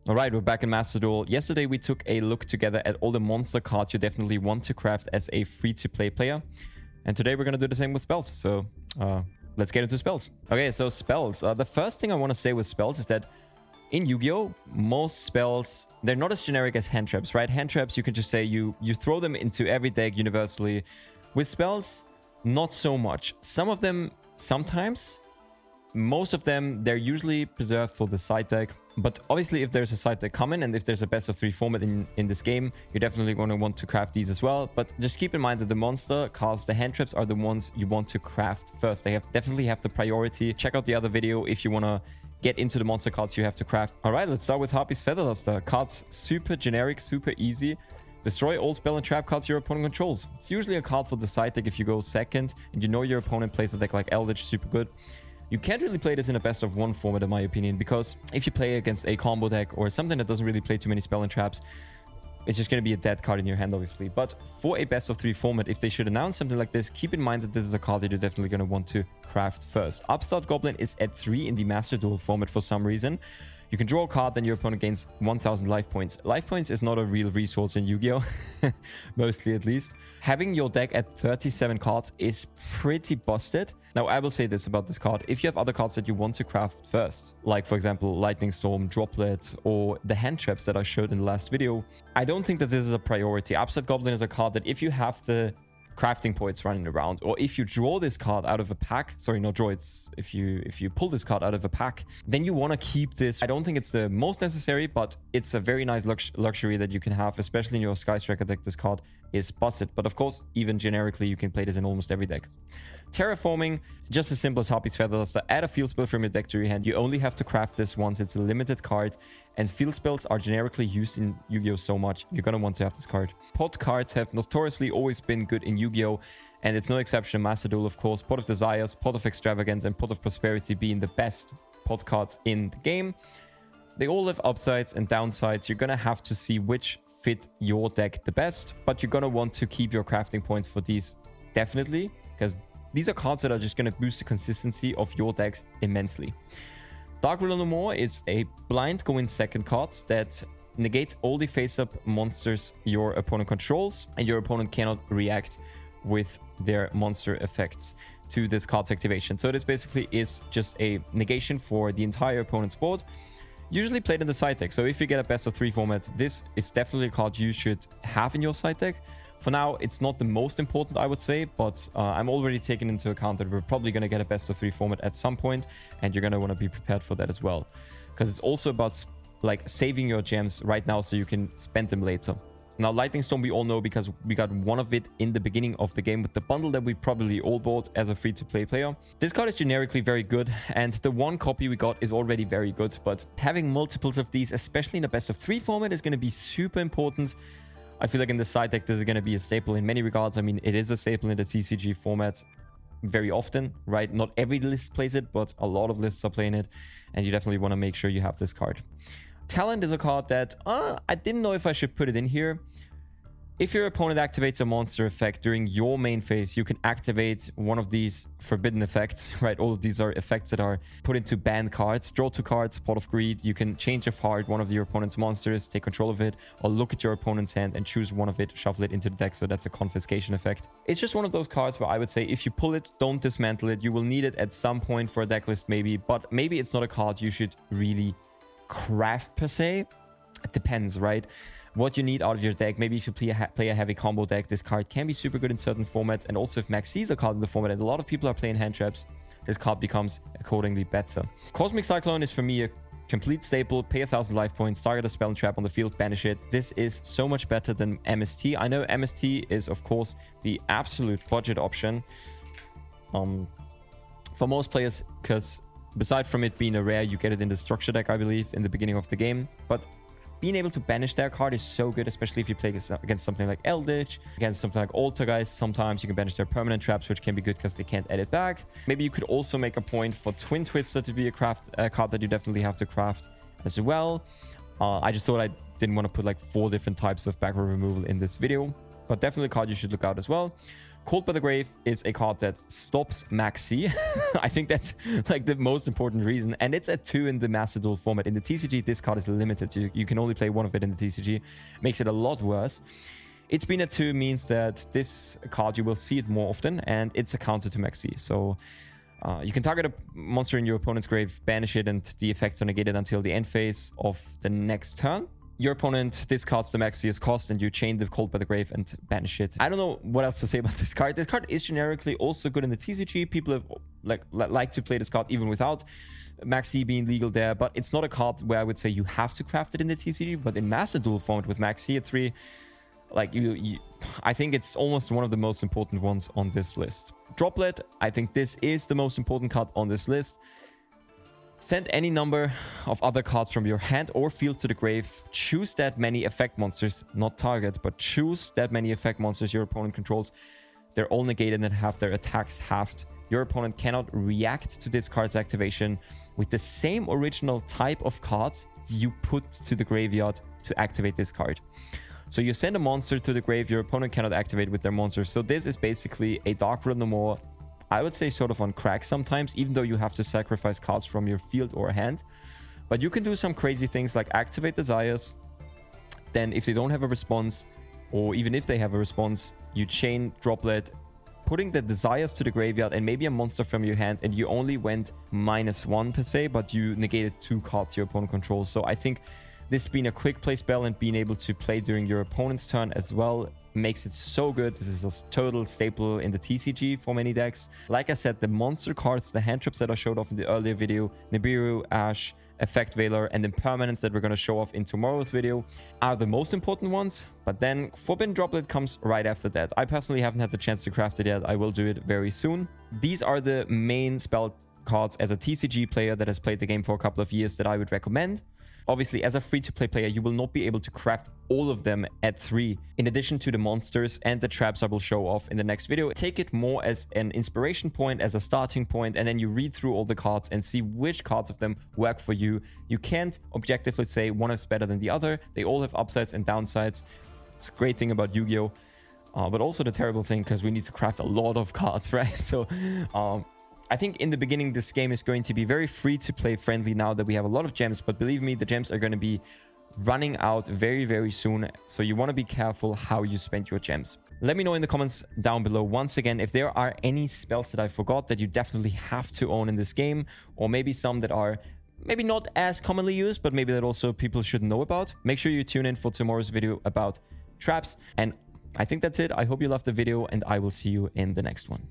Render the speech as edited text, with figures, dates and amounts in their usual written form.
All right, we're back in Master Duel. Yesterday, we took a look together at all the monster cards you definitely want to craft as a free-to-play player. And today, we're going to do the same with spells. So, let's get into spells. Okay, so spells. The first thing I want to say with spells is that in Yu-Gi-Oh, most spells, they're not as generic as hand traps, right? Hand traps, you can just say you throw them into every deck universally. With spells, not so much. Some of them, sometimes. Most of them, they're usually preserved for the side deck. But obviously, if there's a side deck coming and if there's a best of 3 format in this game, you're definitely going to want to craft these as well. But just keep in mind that the monster cards, the hand traps, are the ones you want to craft first. They definitely have the priority. Check out the other video if you want to get into the monster cards you have to craft. All right, let's start with Harpy's Feather Duster. Cards super generic, super easy. Destroy all spell and trap cards your opponent controls. It's usually a card for the side deck if you go second and you know your opponent plays a deck like Eldritch, super good. You can't really play this in a best of 1 format, in my opinion, because if you play against a combo deck or something that doesn't really play too many spell and traps, it's just going to be a dead card in your hand, obviously. But for a best of 3 format, if they should announce something like this, keep in mind that this is a card that you're definitely going to want to craft first. Upstart Goblin is at 3 in the Master Duel format for some reason. You can draw a card, then your opponent gains 1000 life points. Life points is not a real resource in Yu-Gi-Oh! Mostly at least. Having your deck at 37 cards is pretty busted. Now, I will say this about this card. If you have other cards that you want to craft first, like for example, Lightning Storm, Droplet, or the hand traps that I showed in the last video, I don't think that this is a priority. Upstart Goblin is a card that if you have the crafting points running around, or if you draw this card out of a pack, sorry, not draw, it's if you pull this card out of a pack, then you want to keep this. I don't think it's the most necessary, but it's a very nice luxury that you can have, especially in your Sky Striker deck. This card is busted, but of course, even generically, you can play this in almost every deck. Terraforming, just as simple as Harpy's Feather Duster. Add a field spell from your deck to your hand. You only have to craft this once. It's a limited card, and field spells are generically used in Yu-Gi-Oh so much. You're gonna want to have this card. Pot cards have notoriously always been good in Yu-Gi-Oh, and it's no exception in Master Duel, of course. Pot of Desires, Pot of Extravagance, and Pot of Prosperity being the best pot cards in the game. They all have upsides and downsides. You're gonna have to see which fit your deck the best, but you're gonna want to keep your crafting points for these, definitely, because these are cards that are just going to boost the consistency of your decks immensely. Dark Ruler No More is a blind go in second card that negates all the face-up monsters your opponent controls, and your opponent cannot react with their monster effects to this card's activation. So this basically is just a negation for the entire opponent's board, usually played in the side deck. So if you get a best of 3 format, this is definitely a card you should have in your side deck. For now, it's not the most important, I would say, but I'm already taking into account that we're probably going to get a best of 3 format at some point, and you're going to want to be prepared for that as well. Because it's also about like saving your gems right now so you can spend them later. Now, Lightning Storm we all know because we got one of it in the beginning of the game with the bundle that we probably all bought as a free-to-play player. This card is generically very good, and the 1 copy we got is already very good, but having multiples of these, especially in a best of 3 format, is going to be super important. I feel like in the side deck, this is going to be a staple in many regards. I mean, it is a staple in the TCG format very often, right? Not every list plays it, but a lot of lists are playing it, and you definitely want to make sure you have this card. Talent is a card that I didn't know if I should put it in here. If your opponent activates a monster effect during your main phase, you can activate one of these forbidden effects, right? All of these are effects that are put into banned cards. Draw 2 cards, Pot of Greed. You can change of heart one of your opponent's monsters, take control of it, or look at your opponent's hand and choose one of it, shuffle it into the deck. So that's a confiscation effect. It's just one of those cards where I would say if you pull it, don't dismantle it. You will need it at some point for a deck list maybe, but maybe it's not a card you should really craft per se. It depends, right? What you need out of your deck. Maybe if you play a heavy combo deck, this card can be super good in certain formats. And also if Max sees a card in the format and a lot of people are playing hand traps, this card becomes accordingly better. Cosmic Cyclone is for me a complete staple. Pay 1000 life points, target a spell and trap on the field, banish it. This is so much better than MST. I know MST is of course the absolute budget option for most players, because beside from it being a rare, you get it in the structure deck, I believe, in the beginning of the game. But being able to banish their card is so good, especially if you play against something like Eldritch, against something like Altergeist. Sometimes you can banish their permanent traps, which can be good because they can't edit back. Maybe you could also make a point for Twin Twister to be a card that you definitely have to craft as well. I just thought I didn't want to put like 4 different types of background removal in this video, but definitely a card you should look out as well. Cold by the Grave is a card that stops Maxi. I think that's like the most important reason. And it's a 2 in the Master Duel format. In the TCG, this card is limited. You can only play one of it in the TCG. Makes it a lot worse. It's been a 2 means that this card, you will see it more often. And it's a counter to Maxi. So you can target a monster in your opponent's grave, banish it, and the effects are negated until the end phase of the next turn. Your opponent discards the Maxi's cost and you chain the Cold by the Grave and banish it. I don't know what else to say about this card. This card is generically also good in the TCG. People have like to play this card even without Maxi being legal there, but it's not a card where I would say you have to craft it in the TCG. But in Master Duel format with Maxi at 3, like I think it's almost one of the most important ones on this list. Droplet, I think this is the most important card on this list. Send any number of other cards from your hand or field to the grave. Choose that many effect monsters, not target, but choose that many effect monsters your opponent controls. They're all negated and have their attacks halved. Your opponent cannot react to this card's activation with the same original type of cards you put to the graveyard to activate this card. So you send a monster to the grave, your opponent cannot activate with their monster. So this is basically a Dark World No More, I would say sort of on crack sometimes, even though you have to sacrifice cards from your field or hand. But you can do some crazy things like activate Desires. Then if they don't have a response, or even if they have a response, you chain Droplet, putting the Desires to the graveyard and maybe a monster from your hand, and you only went -1 per se, but you negated 2 cards your opponent controls. So I think this being a quick play spell and being able to play during your opponent's turn as well makes it so good. This is a total staple in the TCG for many decks. Like I said, the monster cards, the hand traps that I showed off in the earlier video, Nibiru, Ash, Effect Veiler, and Impermanence that we're going to show off in tomorrow's video are the most important ones. But then Forbidden Droplet comes right after that. I personally haven't had the chance to craft it yet. I will do it very soon. These are the main spell cards as a TCG player that has played the game for a couple of years that I would recommend. Obviously, as a free-to-play player, you will not be able to craft all of them at 3. In addition to the monsters and the traps I will show off in the next video, take it more as an inspiration point, as a starting point, and then you read through all the cards and see which cards of them work for you. You can't objectively say one is better than the other. They all have upsides and downsides. It's a great thing about Yu-Gi-Oh! But also the terrible thing, because we need to craft a lot of cards, right? So, I think in the beginning, this game is going to be very free-to-play friendly now that we have a lot of gems. But believe me, the gems are going to be running out very, very soon. So you want to be careful how you spend your gems. Let me know in the comments down below, once again, if there are any spells that I forgot that you definitely have to own in this game. Or maybe some that are maybe not as commonly used, but maybe that also people should know about. Make sure you tune in for tomorrow's video about traps. And I think that's it. I hope you loved the video, and I will see you in the next one.